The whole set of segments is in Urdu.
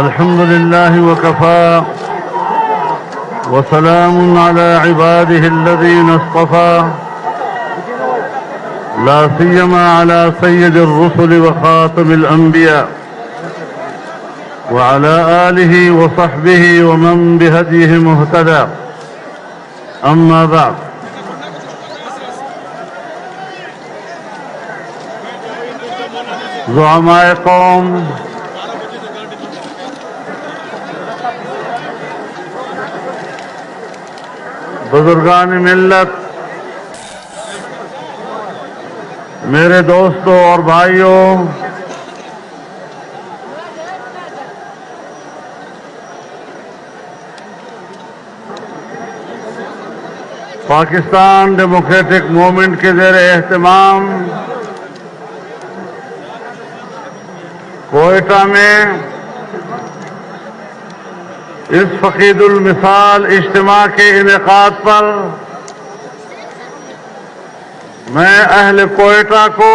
الحمد لله وكفى وسلام على عباده الذين اصطفى لا سيما على سيد الرسل وخاتم الأنبياء وعلى آله وصحبه ومن بهديه مهتدى. أما بعد، زعماء قوم، بزرگان ملت، میرے دوستوں اور بھائیوں، پاکستان ڈیموکریٹک موومنٹ کے زیر اہتمام کوئٹہ میں اس فقید المثال اجتماع کے انعقاد پر میں اہل کوئٹہ کو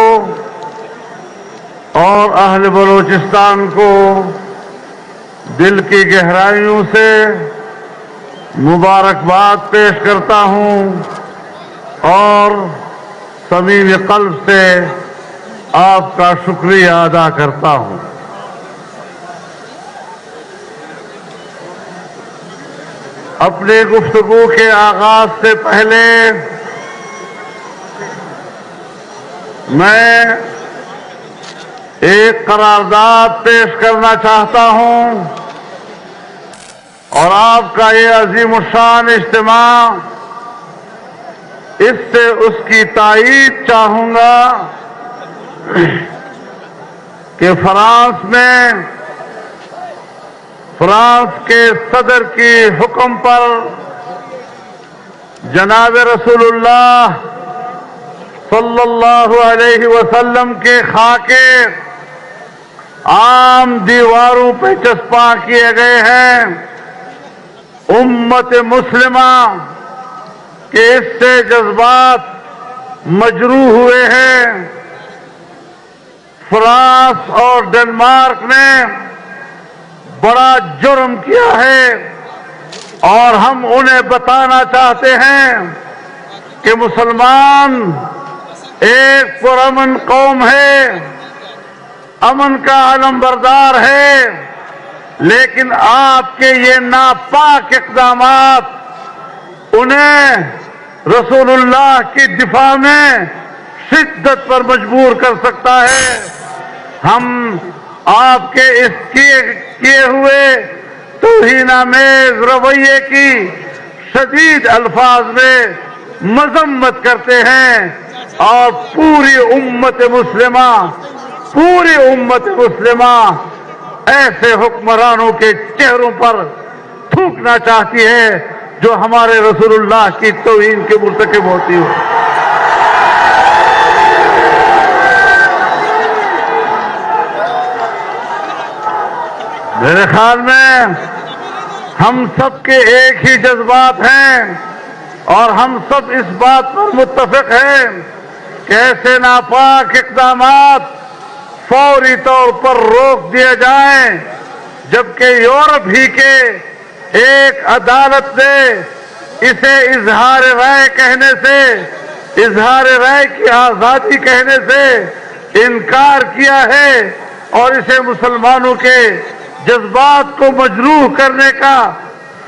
اور اہل بلوچستان کو دل کی گہرائیوں سے مبارکباد پیش کرتا ہوں اور صمیم قلب سے آپ کا شکریہ ادا کرتا ہوں. اپنی گفتگو کے آغاز سے پہلے میں ایک قرارداد پیش کرنا چاہتا ہوں اور آپ کا یہ عظیم الشان اجتماع اس سے اس کی تائید چاہوں گا کہ فرانس کے صدر کی حکم پر جناب رسول اللہ صلی اللہ علیہ وسلم کے خاکے عام دیواروں پہ چسپاں کیے گئے ہیں. امت مسلمہ کے اس سے جذبات مجروح ہوئے ہیں. فرانس اور ڈنمارک نے بڑا جرم کیا ہے اور ہم انہیں بتانا چاہتے ہیں کہ مسلمان ایک پرامن قوم ہے، امن کا علم بردار ہے، لیکن آپ کے یہ ناپاک اقدامات انہیں رسول اللہ کی دفاع میں شدت پر مجبور کر سکتا ہے. ہم آپ کے اس کیے ہوئے توہینآمیز رویے کی شدید الفاظ میں مذمت کرتے ہیں اور پوری امت مسلمہ ایسے حکمرانوں کے چہروں پر تھوکنا چاہتی ہے جو ہمارے رسول اللہ کی توہین کے مرتکب ہوتی ہو. میرے خیال میں ہم سب کے ایک ہی جذبات ہیں اور ہم سب اس بات پر متفق ہیں کہ ایسے ناپاک اقدامات فوری طور پر روک دیے جائیں، جبکہ یورپ ہی کے ایک عدالت نے اسے اظہار رائے کی آزادی کہنے سے انکار کیا ہے اور اسے مسلمانوں کے جذبات کو مجروح کرنے کا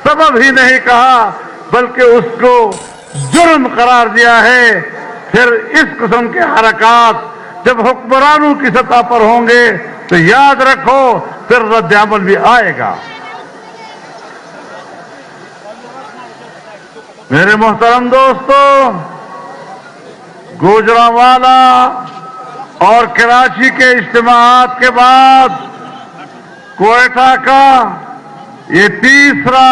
سبب ہی نہیں کہا بلکہ اس کو جرم قرار دیا ہے. پھر اس قسم کے حرکات جب حکمرانوں کی سطح پر ہوں گے تو یاد رکھو پھر رد عمل بھی آئے گا. میرے محترم دوستو، گوجرانوالا اور کراچی کے اجتماعات کے بعد کوئٹہ کا یہ تیسرا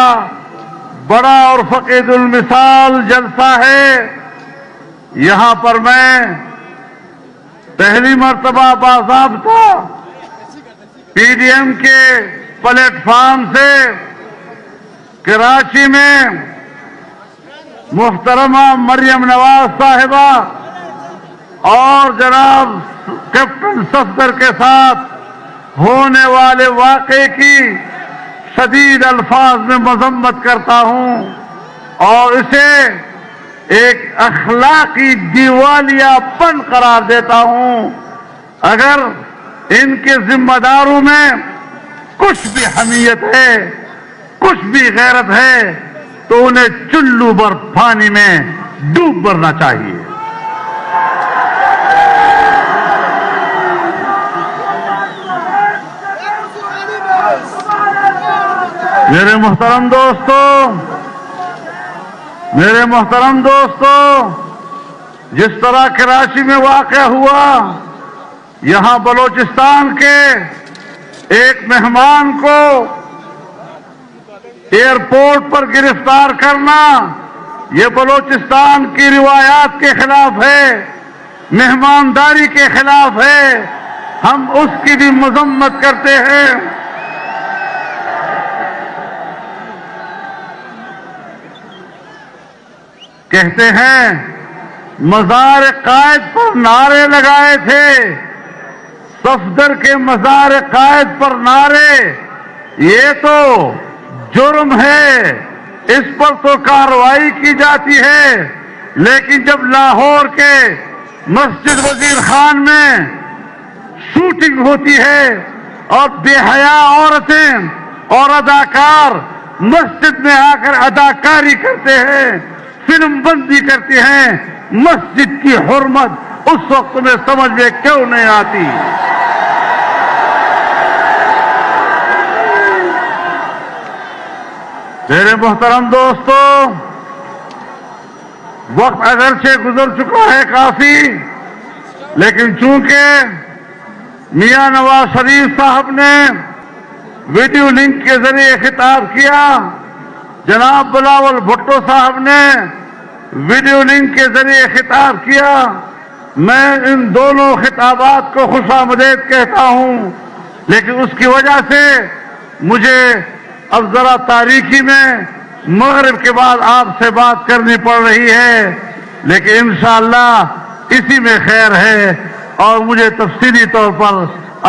بڑا اور فقید المثال جلسہ ہے. یہاں پر میں پہلی مرتبہ باضابطہ پی ڈی ایم کے پلیٹ فارم سے کراچی میں محترمہ مریم نواز صاحبہ اور جناب کیپٹن صفدر کے ساتھ ہونے والے واقعے کی شدید الفاظ میں مذمت کرتا ہوں اور اسے ایک اخلاقی دیوالیہ پن قرار دیتا ہوں۔ اگر ان کے ذمہ داروں میں کچھ بھی حمیت ہے، کچھ بھی غیرت ہے، تو انہیں چلو بھر پانی میں ڈوب مرنا چاہیے۔ میرے محترم دوستو، جس طرح کراچی میں واقع ہوا، یہاں بلوچستان کے ایک مہمان کو ایئرپورٹ پر گرفتار کرنا، یہ بلوچستان کی روایات کے خلاف ہے، مہمانداری کے خلاف ہے۔ ہم اس کی بھی مذمت کرتے ہیں۔ کہتے ہیں مزار قائد پر نعرے لگائے تھے، صفدر کے مزار قائد پر نعرے، یہ تو جرم ہے، اس پر تو کارروائی کی جاتی ہے، لیکن جب لاہور کے مسجد وزیر خان میں شوٹنگ ہوتی ہے اور بے حیا عورتیں اور اداکار مسجد میں آ کر اداکاری کرتے ہیں، فلم بندی کرتی ہیں، مسجد کی حرمت اس وقت میں سمجھ میں کیوں نہیں آتی؟ میرے محترم دوستو، وقت اگرچہ گزر چکا ہے کافی، لیکن چونکہ میاں نواز شریف صاحب نے ویڈیو لنک کے ذریعے خطاب کیا، جناب بلاول بھٹو صاحب نے ویڈیو لنک کے ذریعے خطاب کیا، میں ان دونوں خطابات کو خوش آمدید کہتا ہوں، لیکن اس کی وجہ سے مجھے اب ذرا تاریکی میں مغرب کے بعد آپ سے بات کرنی پڑ رہی ہے، لیکن انشاءاللہ اسی میں خیر ہے اور مجھے تفصیلی طور پر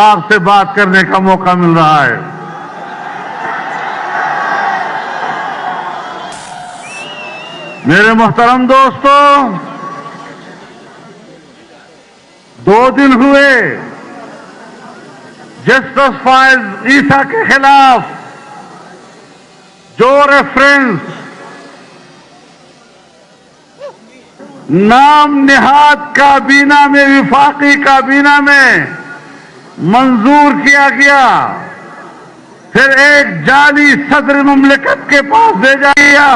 آپ سے بات کرنے کا موقع مل رہا ہے۔ میرے محترم دوستو، 2 دن ہوئے جسٹس فائز عیسیٰ کے خلاف جو ریفرنس نام نہاد کابینہ میں، وفاقی کابینہ میں منظور کیا گیا، پھر ایک جعلی صدر مملکت کے پاس بھیجا گیا،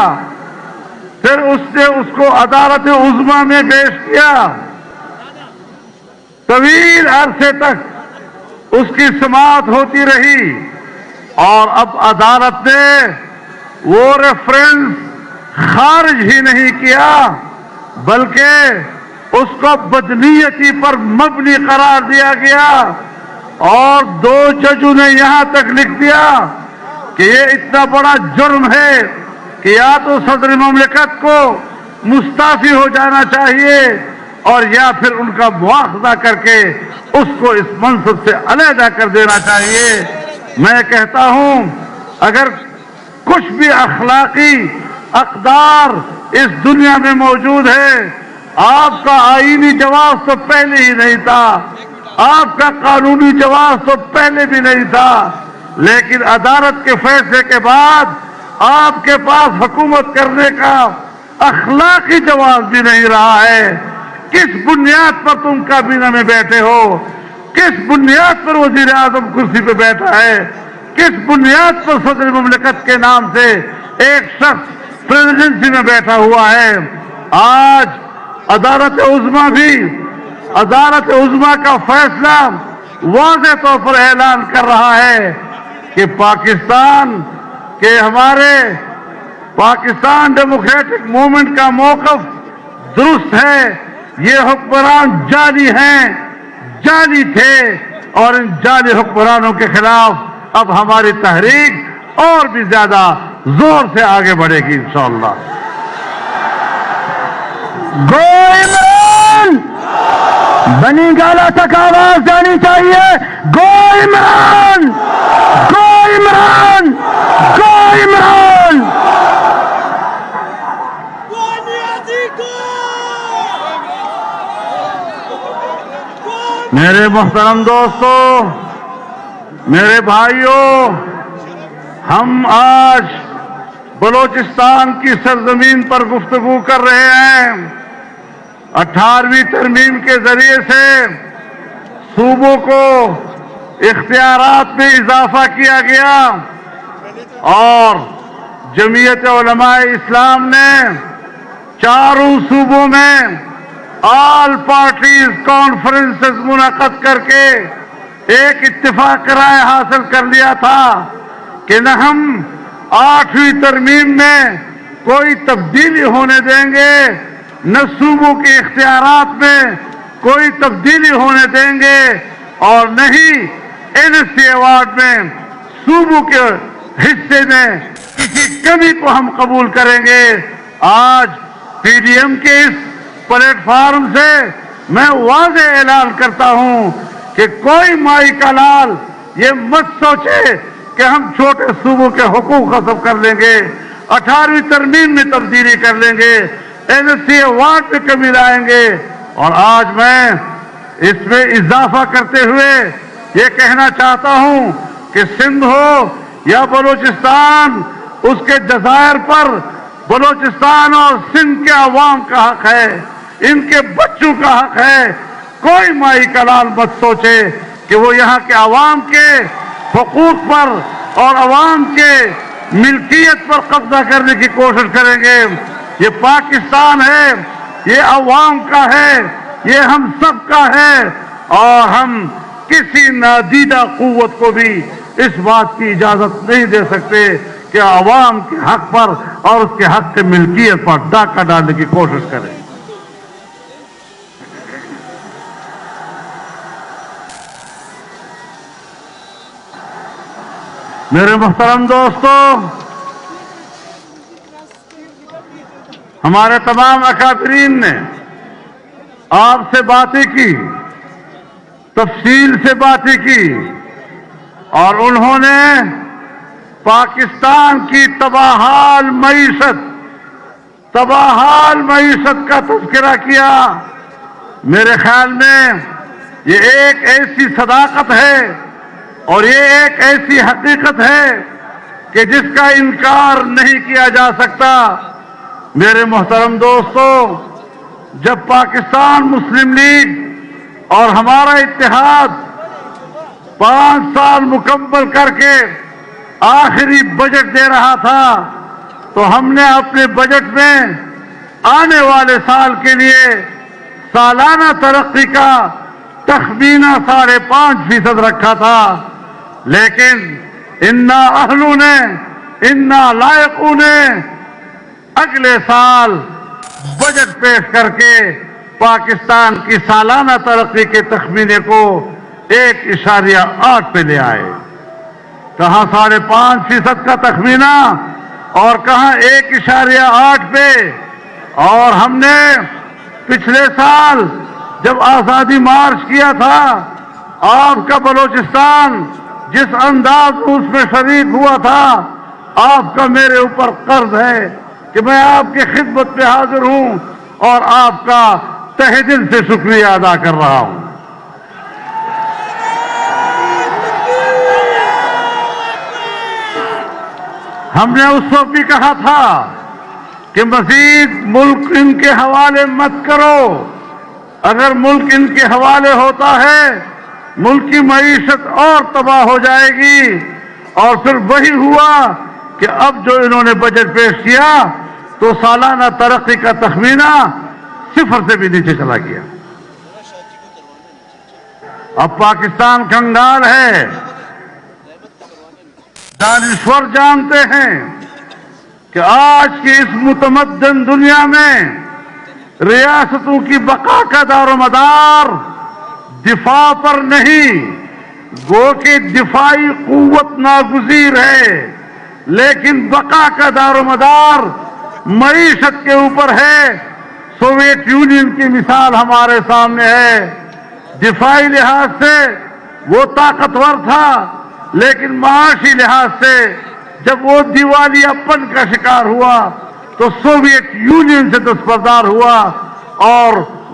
پھر اس نے اس کو عدالت عظمیٰ میں پیش کیا، طویل عرصے تک اس کی سماعت ہوتی رہی، اور اب عدالت نے وہ ریفرنس خارج ہی نہیں کیا، بلکہ اس کو بدنیتی پر مبنی قرار دیا گیا، اور 2 ججوں نے یہاں تک لکھ دیا کہ یہ اتنا بڑا جرم ہے کہ یا تو صدر مملکت کو مستعفی ہو جانا چاہیے اور یا پھر ان کا مواخذہ کر کے اس کو اس منصب سے علیحدہ کر دینا چاہیے۔ میں کہتا ہوں اگر کچھ بھی اخلاقی اقدار اس دنیا میں موجود ہے، آپ کا آئینی جواز تو پہلے ہی نہیں تھا، آپ کا قانونی جواز تو پہلے بھی نہیں تھا، لیکن عدالت کے فیصلے کے بعد آپ کے پاس حکومت کرنے کا اخلاقی جواز بھی نہیں رہا ہے۔ کس بنیاد پر تم کابینہ میں بیٹھے ہو؟ کس بنیاد پر وزیر اعظم کرسی پہ بیٹھا ہے؟ کس بنیاد پر صدر مملکت کے نام سے ایک شخص پریزیڈنسی میں بیٹھا ہوا ہے؟ آج عدالت عظمیٰ کا فیصلہ واضح طور پر اعلان کر رہا ہے کہ پاکستان ڈیموکریٹک موومنٹ کا موقف درست ہے، یہ حکمران جعلی ہیں، جعلی تھے، اور ان جعلی حکمرانوں کے خلاف اب ہماری تحریک اور بھی زیادہ زور سے آگے بڑھے گی انشاءاللہ۔ گو عمران، بنی گالا تک آواز جانی چاہیے، گو عمران، گو عمران، میرے محترم دوستو، میرے بھائیوں، ہم آج بلوچستان کی سرزمین پر گفتگو کر رہے ہیں۔ 18ویں ترمیم کے ذریعے سے صوبوں کو اختیارات میں اضافہ کیا گیا اور جمعیت علماء اسلام نے چاروں صوبوں میں آل پارٹیز کانفرنسز منعقد کر کے ایک اتفاق رائے حاصل کر لیا تھا کہ نہ ہم 8ویں ترمیم میں کوئی تبدیلی ہونے دیں گے، نہ صوبوں کے اختیارات میں کوئی تبدیلی ہونے دیں گے، اور نہ ہی NSC ایوارڈ میں صوبوں کے حصے میں کسی کمی کو ہم قبول کریں گے۔ آج PDM کے اس پلیٹ فارم سے میں واضح اعلان کرتا ہوں کہ کوئی مائی کا لال یہ مت سوچے کہ ہم چھوٹے صوبوں کے حقوق غصب کر لیں گے، 18ویں ترمیم میں تبدیلی کر لیں گے، NSC ایوارڈ میں کمی لائیں گے۔ اور آج میں اس میں اضافہ کرتے ہوئے یہ کہنا چاہتا ہوں کہ سندھ ہو یا بلوچستان، اس کے جزائر پر بلوچستان اور سندھ کے عوام کا حق ہے، ان کے بچوں کا حق ہے۔ کوئی مائی کا لال مت سوچے کہ وہ یہاں کے عوام کے حقوق پر اور عوام کے ملکیت پر قبضہ کرنے کی کوشش کریں گے۔ یہ پاکستان ہے، یہ عوام کا ہے، یہ ہم سب کا ہے، اور ہم کسی نادیدہ قوت کو بھی اس بات کی اجازت نہیں دے سکتے کہ عوام کے حق پر اور اس کے حق سے ملکیت پر ڈاکہ ڈالنے کی کوشش کریں۔ میرے محترم دوستو، ہمارے تمام اکابرین نے آپ سے باتیں کی، تفصیل سے باتیں کی، اور انہوں نے پاکستان کی تباہال معیشت کا تذکرہ کیا۔ میرے خیال میں یہ ایک ایسی صداقت ہے اور یہ ایک ایسی حقیقت ہے کہ جس کا انکار نہیں کیا جا سکتا۔ میرے محترم دوستو، جب پاکستان مسلم لیگ اور ہمارا اتحاد 5 سال مکمل کر کے آخری بجٹ دے رہا تھا تو ہم نے اپنے بجٹ میں آنے والے سال کے لیے سالانہ ترقی کا تخمینہ 5.5% رکھا تھا، لیکن انا اہلوں نے، انا لائقوں نے اگلے سال بجٹ پیش کر کے پاکستان کی سالانہ ترقی کے تخمینے کو 1.8 پہ لے آئے۔ کہاں 5.5% کا تخمینہ اور کہاں 1.8 پہ۔ اور ہم نے پچھلے سال جب آزادی مارچ کیا تھا، آپ کا بلوچستان جس انداز اس میں شریک ہوا تھا، آپ کا میرے اوپر قرض ہے کہ میں آپ کی خدمت میں حاضر ہوں اور آپ کا تہہ دل سے شکریہ ادا کر رہا ہوں۔ ہم نے اس وقت بھی کہا تھا کہ مزید ملک ان کے حوالے مت کرو، اگر ملک ان کے حوالے ہوتا ہے ملک کی معیشت اور تباہ ہو جائے گی۔ اور پھر وہی ہوا کہ اب جو انہوں نے بجٹ پیش کیا تو سالانہ ترقی کا تخمینہ 0 سے بھی نیچے چلا گیا۔ اب پاکستان کنگال ہے۔ دانشور جانتے ہیں کہ آج کی اس متمدن دنیا میں ریاستوں کی بقا کا دار و مدار دفاع پر نہیں، گو کہ دفاعی قوت ناگزیر ہے، لیکن بقا کا دار و مدار معیشت کے اوپر ہے۔ سوویت یونین کی مثال ہمارے سامنے ہے۔ دفاعی لحاظ سے وہ طاقتور تھا، لیکن معاشی لحاظ سے جب وہ دیوالیہ پن کا شکار ہوا تو سوویت یونین سے دستبردار ہوا اور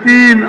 3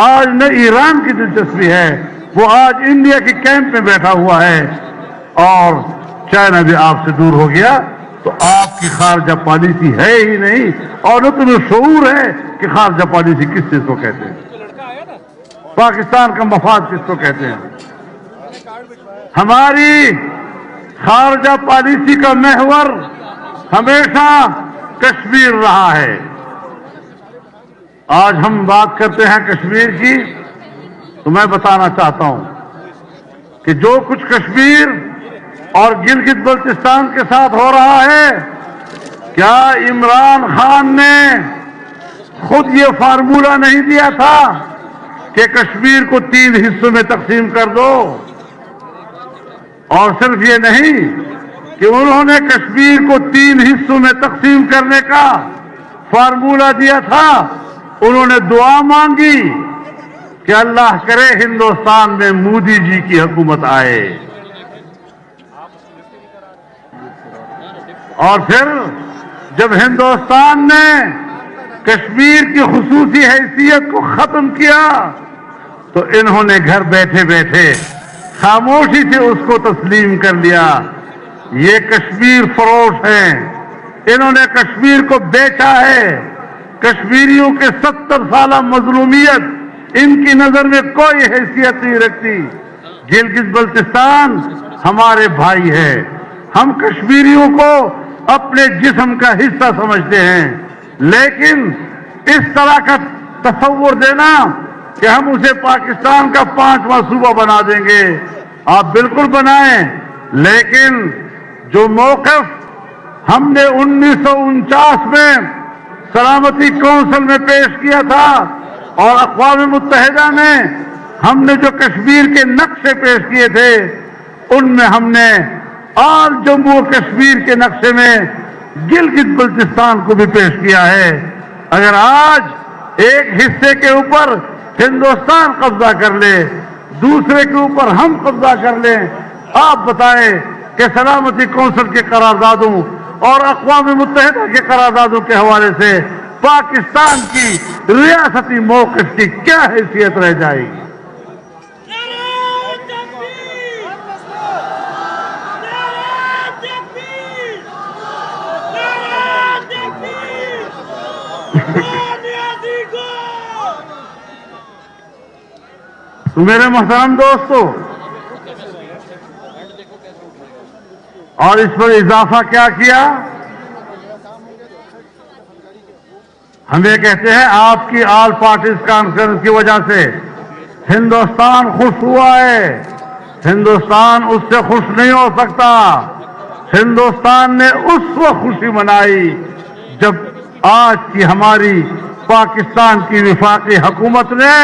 آج نہ ایران کی دلچسپی ہے، وہ آج انڈیا کے کیمپ میں بیٹھا ہوا ہے، اور چائنا بھی آپ سے دور ہو گیا، تو آپ کی خارجہ پالیسی ہے ہی نہیں، اور نہ تمہیں شعور ہے کہ خارجہ پالیسی کس چیز کو کہتے ہیں، پاکستان کا مفاد کس کو کہتے ہیں۔ ہماری خارجہ پالیسی کا محور ہمیشہ کشمیر رہا ہے۔ آج ہم بات کرتے ہیں کشمیر کی، تو میں بتانا چاہتا ہوں کہ جو کچھ کشمیر اور گلگت بلتستان کے ساتھ ہو رہا ہے، کیا عمران خان نے خود یہ فارمولہ نہیں دیا تھا کہ کشمیر کو 3 حصوں میں تقسیم کر دو؟ اور صرف یہ نہیں کہ انہوں نے کشمیر کو 3 حصوں میں تقسیم کرنے کا فارمولہ دیا تھا، انہوں نے دعا مانگی کہ اللہ کرے ہندوستان میں مودی جی کی حکومت آئے، اور پھر جب ہندوستان نے کشمیر کی خصوصی حیثیت کو ختم کیا تو انہوں نے گھر بیٹھے بیٹھے خاموشی سے اس کو تسلیم کر لیا۔ یہ کشمیر فروش ہیں، انہوں نے کشمیر کو بیچا ہے۔ کشمیریوں کے 70 سالہ مظلومیت ان کی نظر میں کوئی حیثیت نہیں رکھتی۔ گلگت بلتستان ہمارے بھائی ہے، ہم کشمیریوں کو اپنے جسم کا حصہ سمجھتے ہیں، لیکن اس طرح کا تصور دینا کہ ہم اسے پاکستان کا 5واں صوبہ بنا دیں گے، آپ بالکل بنائیں، لیکن جو موقف ہم نے 1949 میں سلامتی کونسل میں پیش کیا تھا اور اقوام متحدہ میں ہم نے جو کشمیر کے نقشے پیش کیے تھے، ان میں ہم نے آل جموں و کشمیر کے نقشے میں گلگت بلتستان کو بھی پیش کیا ہے۔ اگر آج ایک حصے کے اوپر ہندوستان قبضہ کر لے، دوسرے کے اوپر ہم قبضہ کر لیں، آپ بتائیں کہ سلامتی کونسل کے قراردادوں اور اقوام متحدہ کے قراردادوں کے حوالے سے پاکستان کی ریاستی موقف کی کیا حیثیت رہ جائے گی؟ تو میرے محترم دوستو، اور اس پر اضافہ کیا کیا؟ ہم یہ کہتے ہیں آپ کی آل پارٹیز کانفرنس کی وجہ سے ہندوستان خوش ہوا ہے، ہندوستان اس سے خوش نہیں ہو سکتا۔ ہندوستان نے اس وقت خوشی منائی جب آج کی ہماری پاکستان کی وفاقی حکومت نے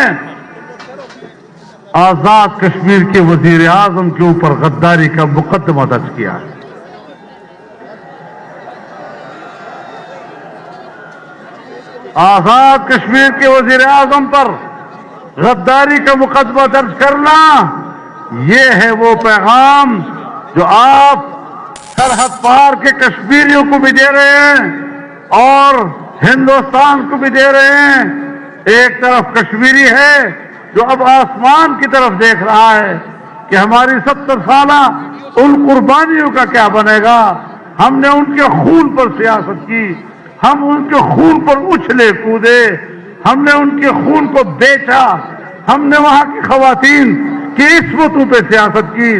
آزاد کشمیر کے وزیر اعظم کے اوپر غداری کا مقدمہ درج کیا ہے۔ آزاد کشمیر کے وزیر اعظم پر غداری کا مقدمہ درج کرنا، یہ ہے وہ پیغام جو آپ سرحد پار کے کشمیریوں کو بھی دے رہے ہیں اور ہندوستان کو بھی دے رہے ہیں۔ ایک طرف کشمیری ہے جو اب آسمان کی طرف دیکھ رہا ہے کہ ہماری 70 سالہ ان قربانیوں کا کیا بنے گا۔ ہم نے ان کے خون پر سیاست کی، ہم ان کے خون پر اچھلے کودے، ہم نے ان کے خون کو بیچا، ہم نے وہاں کی خواتین کی عصمتوں پہ سیاست کی،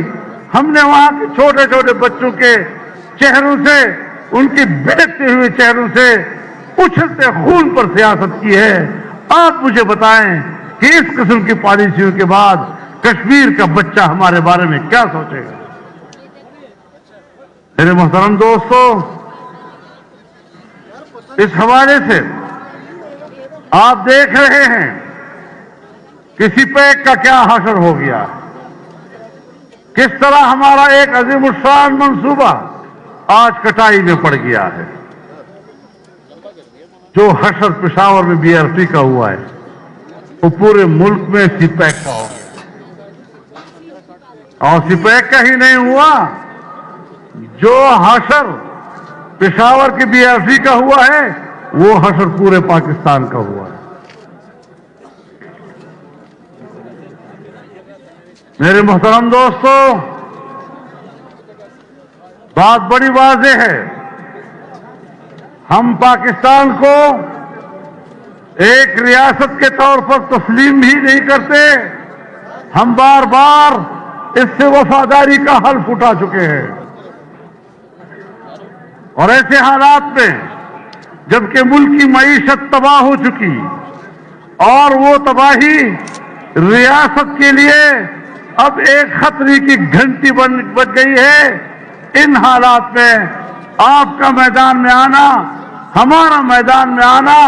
ہم نے وہاں کے چھوٹے چھوٹے بچوں کے چہروں سے، ان کی بہکتے ہوئے چہروں سے اچھلتے خون پر سیاست کی ہے۔ آپ مجھے بتائیں کہ اس قسم کی پالیسیوں کے بعد کشمیر کا بچہ ہمارے بارے میں کیا سوچے گا؟ میرے محترم دوستو، اس حوالے سے آپ دیکھ رہے ہیں کہ سی پیک کا کیا حشر ہو گیا، کس طرح ہمارا ایک عظیم الشان منصوبہ آج کٹائی میں پڑ گیا ہے۔ جو حشر پشاور میں بی آر پی کا ہوا ہے وہ پورے ملک میں سی پیک کا ہو گیا، اور سی پیک کا ہی نہیں ہوا، جو حشر پشاور کے بی آر سی کا ہوا ہے وہ حشر پورے پاکستان کا ہوا ہے۔ میرے محترم دوستوں، بات بڑی واضح ہے، ہم پاکستان کو ایک ریاست کے طور پر تسلیم بھی نہیں کرتے، ہم بار بار اس سے وفاداری کا حلف اٹھا چکے ہیں، اور ایسے حالات میں جبکہ ملک کی معیشت تباہ ہو چکی اور وہ تباہی ریاست کے لیے اب ایک خطرے کی گھنٹی بج گئی ہے، ان حالات میں آپ کا میدان میں آنا، ہمارا میدان میں آنا،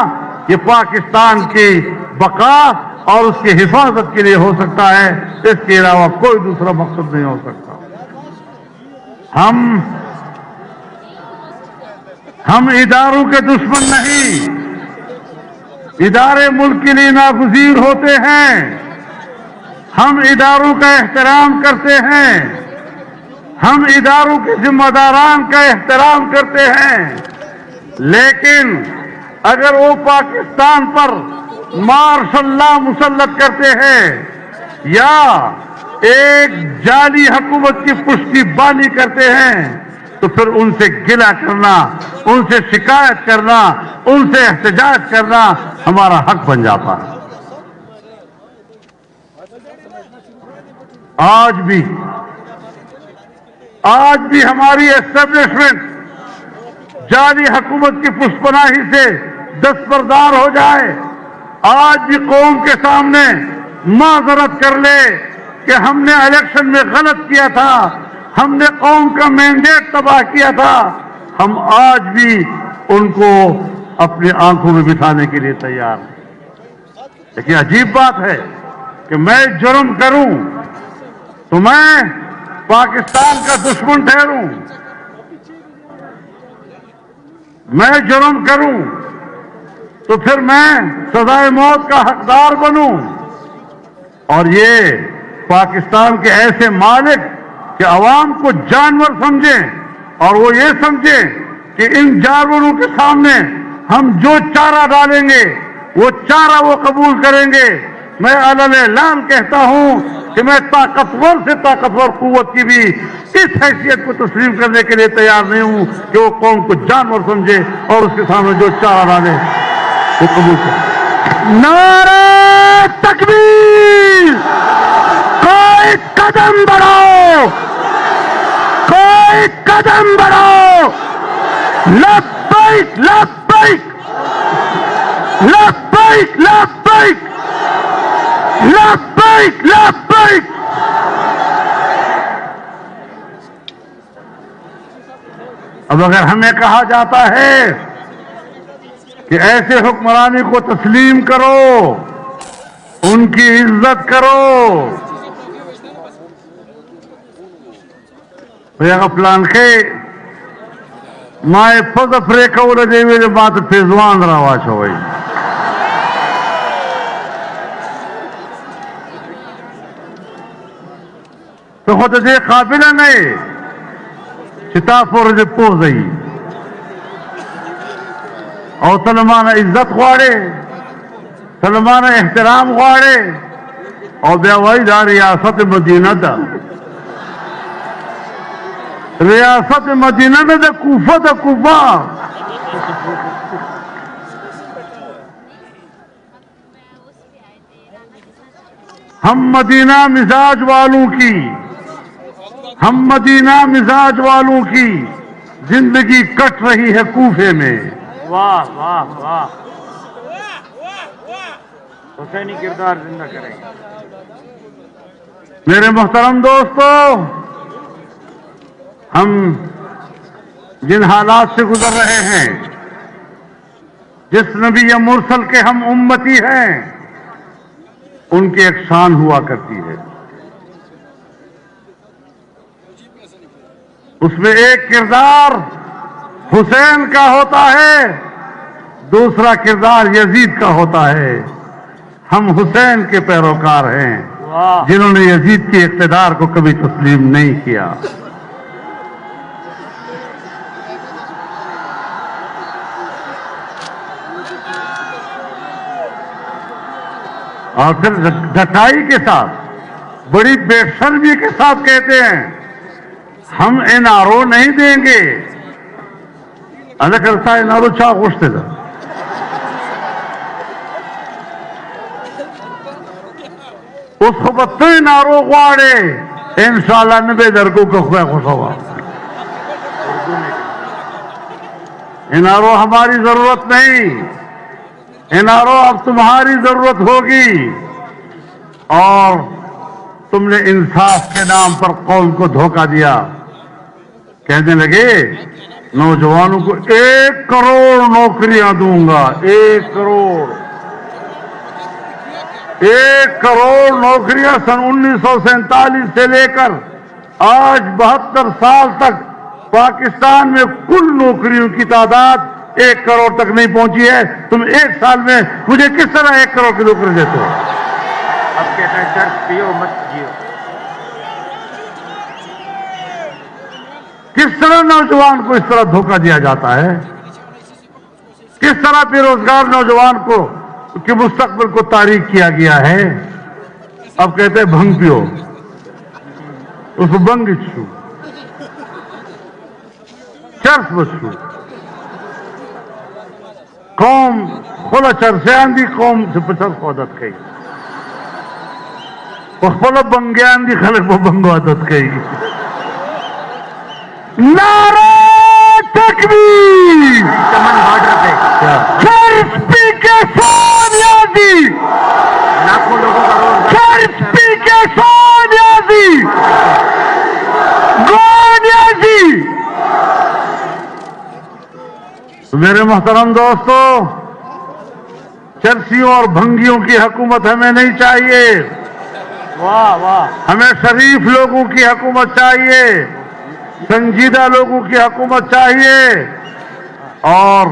یہ پاکستان کی بقا اور اس کی حفاظت کے لیے ہو سکتا ہے، اس کے علاوہ کوئی دوسرا مقصد نہیں ہو سکتا۔ ہم اداروں کے دشمن نہیں، ادارے ملک کے لیے ناگزیر ہوتے ہیں، ہم اداروں کا احترام کرتے ہیں، ہم اداروں کے ذمہ داران کا احترام کرتے ہیں، لیکن اگر وہ پاکستان پر مارشل لا مسلط کرتے ہیں یا ایک جعلی حکومت کی پشتی بانی کرتے ہیں تو پھر ان سے گلہ کرنا، ان سے شکایت کرنا، ان سے احتجاج کرنا ہمارا حق بن جاتا ہے۔ آج بھی ہماری اسٹیبلشمنٹ جعلی حکومت کی پشت پناہی سے دستبردار ہو جائے، آج بھی قوم کے سامنے معذرت کر لے کہ ہم نے الیکشن میں غلط کیا تھا، ہم نے قوم کا مینڈیٹ تباہ کیا تھا، ہم آج بھی ان کو اپنی آنکھوں میں بٹھانے کے لیے تیار ہیں۔ لیکن عجیب بات ہے کہ میں جرم کروں تو میں پاکستان کا دشمن ٹھہروں، میں جرم کروں تو پھر میں سزائے موت کا حقدار بنوں، اور یہ پاکستان کے ایسے مالک کہ عوام کو جانور سمجھیں اور وہ یہ سمجھیں کہ ان جانوروں کے سامنے ہم جو چارہ ڈالیں گے وہ چارہ وہ قبول کریں گے۔ میں علل اعلان کہتا ہوں کہ میں طاقتور سے طاقتور قوت کی بھی اس حیثیت کو تسلیم کرنے کے لیے تیار نہیں ہوں کہ وہ قوم کو جانور سمجھے اور اس کے سامنے جو چارہ ڈالے وہ قبول کرے۔ نعرہ تکبیر! کوئی قدم بڑھاؤ، کوئی قدم بڑھاؤ! لبیک لبیک لبیک لبیک لبیک لبیک! اب اگر ہمیں کہا جاتا ہے کہ ایسے حکمرانی کو تسلیم کرو، ان کی عزت کرو، یا پلان کے مائے پد پریکول دے میرے بات فیضوان روا چھوئی، تو خود دے قابل نہیں شتافور دے پوزئی اور سلمان عزت غواڑے، سلمان احترام غواڑے، اور بیاوائی دا ریاست مدینہ دا، ریاست مدینہ دا کوفہ دا کوفہ، ہم مدینہ مزاج والوں کی، ہم مدینہ مزاج والوں کی زندگی کٹ رہی ہے کوفے میں۔ واہ واہ واہ! حسینی کردار زندہ کریں گے۔ میرے محترم دوستو، ہم جن حالات سے گزر رہے ہیں، جس نبی یا مرسل کے ہم امتی ہیں، ان کی ایک شان ہوا کرتی ہے، اس میں ایک کردار حسین کا ہوتا ہے، دوسرا کردار یزید کا ہوتا ہے۔ ہم حسین کے پیروکار ہیں جنہوں نے یزید کے اقتدار کو کبھی تسلیم نہیں کیا۔ اور پھر ڈٹائی کے ساتھ بڑی بے شرمی کے ساتھ کہتے ہیں ہم NRO نہیں دیں گے. ಅದಕ್ಕೆ NRO ಚಾ ಕೊಡ್ತಿದ್ದ اس کو بتائیں NRO غواړي انشاءاللہ نبے درکو کو خوشوا. NRO ہماری ضرورت نہیں. NRO اب تمہاری ضرورت ہوگی. اور تم نے انصاف کے نام پر قوم کو دھوکہ دیا. کہنے لگے نوجوانوں کو 1 کروڑ نوکریاں دوں گا. 1 کروڑ 1 کروڑ نوکریاں سن 1947 سے لے کر آج 72 سال تک پاکستان میں کل نوکریوں کی تعداد 1 کروڑ تک نہیں پہنچی ہے. تم 1 سال میں مجھے کس طرح 1 کروڑ کی نوکری دیتے ہو؟ اب کہتے ہیں چرس پیو مت جیو. کس طرح نوجوان کو اس طرح دھوکہ دیا جاتا ہے؟ کس طرح بے روزگار نوجوان کو کے مستقبل کو تاریک کیا گیا ہے؟ اب کہتے ہیں بھنگ پیو. اس کو بنگ چھو چرس بچو. قوم خلا چرسیان دی قوم سے پچر عادت کئی خلا بنگیان دی خلق وہ بنگو عادت کئی. نعرہ تکبیر. چمن بارڈر پہ چرس پی کے سونیازی. لاکھوں لوگوں کا روزگار. چرس پی کے سونیازی. گونیازی. میرے محترم دوستو، چرسیوں اور بھنگیوں کی حکومت ہمیں نہیں چاہیے. واہ واہ. ہمیں شریف لوگوں کی حکومت چاہیے. سنجیدہ لوگوں کی حکومت چاہیے. اور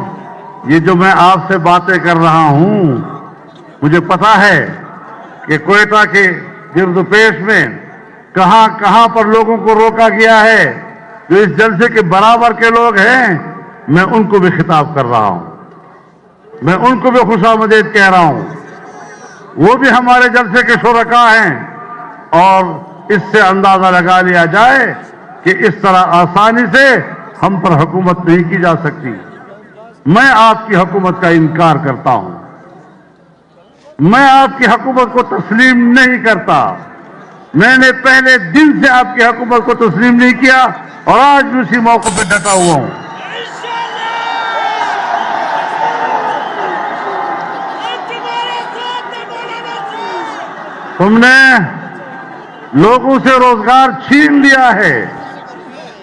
یہ جو میں آپ سے باتیں کر رہا ہوں، مجھے پتا ہے کہ کوئٹہ کے گرد و پیش میں کہاں کہاں پر لوگوں کو روکا گیا ہے جو اس جلسے کے برابر کے لوگ ہیں. میں ان کو بھی خطاب کر رہا ہوں. میں ان کو بھی خوش آمدید کہہ رہا ہوں. وہ بھی ہمارے جلسے کے شرکاء ہیں. اور اس سے اندازہ لگا لیا جائے کہ اس طرح آسانی سے ہم پر حکومت نہیں کی جا سکتی. میں آپ کی حکومت کا انکار کرتا ہوں. میں آپ کی حکومت کو تسلیم نہیں کرتا. میں نے پہلے دن سے آپ کی حکومت کو تسلیم نہیں کیا اور آج بھی اسی موقع پہ ڈٹا ہوا ہوں. تم نے لوگوں سے روزگار چھین لیا ہے.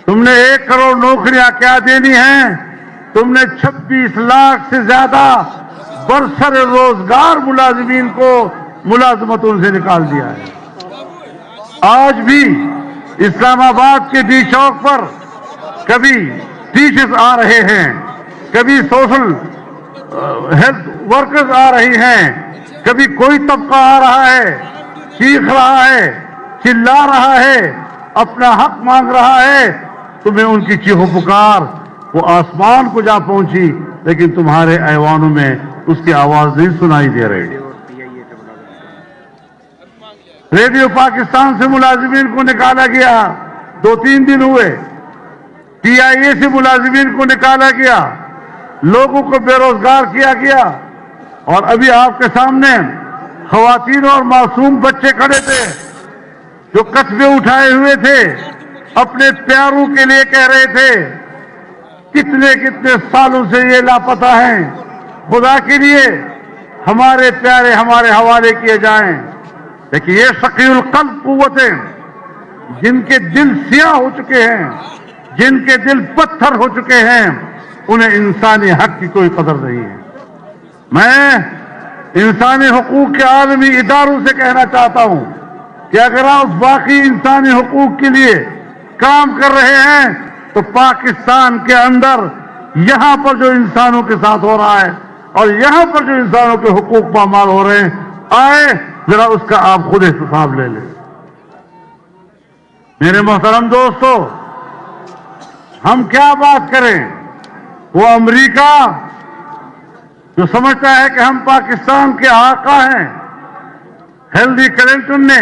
تم نے 1 کروڑ نوکریاں کیا دینی ہیں؟ تم نے 26 لاکھ سے زیادہ برسر روزگار ملازمین کو ملازمتوں سے نکال دیا ہے. آج بھی اسلام آباد کے ڈی چوک پر کبھی ٹیچرز آ رہے ہیں, کبھی سوشل ہیلتھ ورکرز آ رہی ہیں, کبھی کوئی طبقہ آ رہا ہے, چیخ رہا ہے, چلا رہا ہے, اپنا حق مانگ رہا ہے. تمہیں ان کی چیخو پکار وہ آسمان کو جا پہنچی, لیکن تمہارے ایوانوں میں اس کی آواز نہیں سنائی دے رہی. ریڈیو پاکستان سے ملازمین کو نکالا گیا, 2-3 دن ہوئے. PIA سے ملازمین کو نکالا گیا, لوگوں کو بے روزگار کیا گیا. اور ابھی آپ کے سامنے خواتین اور معصوم بچے کھڑے تھے جو کتبے اٹھائے ہوئے تھے, اپنے پیاروں کے لیے کہہ رہے تھے کتنے کتنے سالوں سے یہ لاپتہ ہیں, خدا کے لیے ہمارے پیارے ہمارے حوالے کیے جائیں. لیکن یہ ثقیل القلب قوتیں جن کے دل سیاہ ہو چکے ہیں, جن کے دل پتھر ہو چکے ہیں, انہیں انسانی حق کی کوئی قدر نہیں ہے. میں انسانی حقوق کے عالمی اداروں سے کہنا چاہتا ہوں کہ اگر آپ باقی انسانی حقوق کے لیے کام کر رہے ہیں تو پاکستان کے اندر یہاں پر جو انسانوں کے ساتھ ہو رہا ہے اور یہاں پر جو انسانوں کے حقوق پامال ہو رہے ہیں, آئے ذرا اس کا آپ خود احتساب لے لیں. میرے محترم دوستو, ہم کیا بات کریں, وہ امریکہ جو سمجھتا ہے کہ ہم پاکستان کے آقا ہیں, ہیلری کلنٹن نے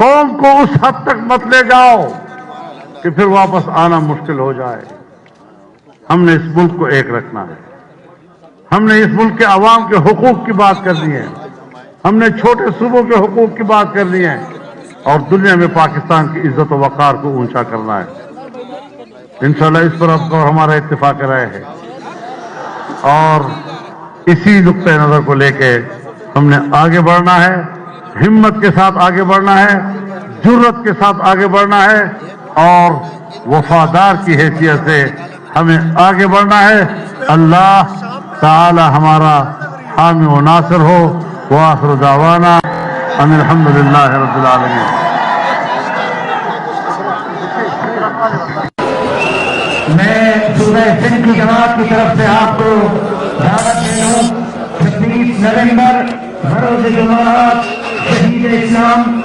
قوم کو اس حد تک مت لے جاؤ کہ پھر واپس آنا مشکل ہو جائے. ہم نے اس ملک کو ایک رکھنا ہے. ہم نے اس ملک کے عوام کے حقوق کی بات کرنی ہے. ہم نے چھوٹے صوبوں کے حقوق کی بات کرنی ہے اور دنیا میں پاکستان کی عزت و وقار کو اونچا کرنا ہے. انشاءاللہ اس پر آپ کو ہمارا اتفاق رائے ہے اور اسی نقطۂ نظر کو لے کے ہم نے آگے بڑھنا ہے. ہمت کے ساتھ آگے بڑھنا ہے, جرت کے ساتھ آگے بڑھنا ہے اور وفادار کی حیثیت سے ہمیں آگے بڑھنا ہے. اللہ تعالی ہمارا حامی و ناصر ہو. وآخر دعوانا ان الحمدللہ رب العالمین. میں صوبہ سندھ کی جماعت کی طرف سے آپ کو دعوت دے رہا ہوں 26 نومبر بروز جمعرات شہید اسلام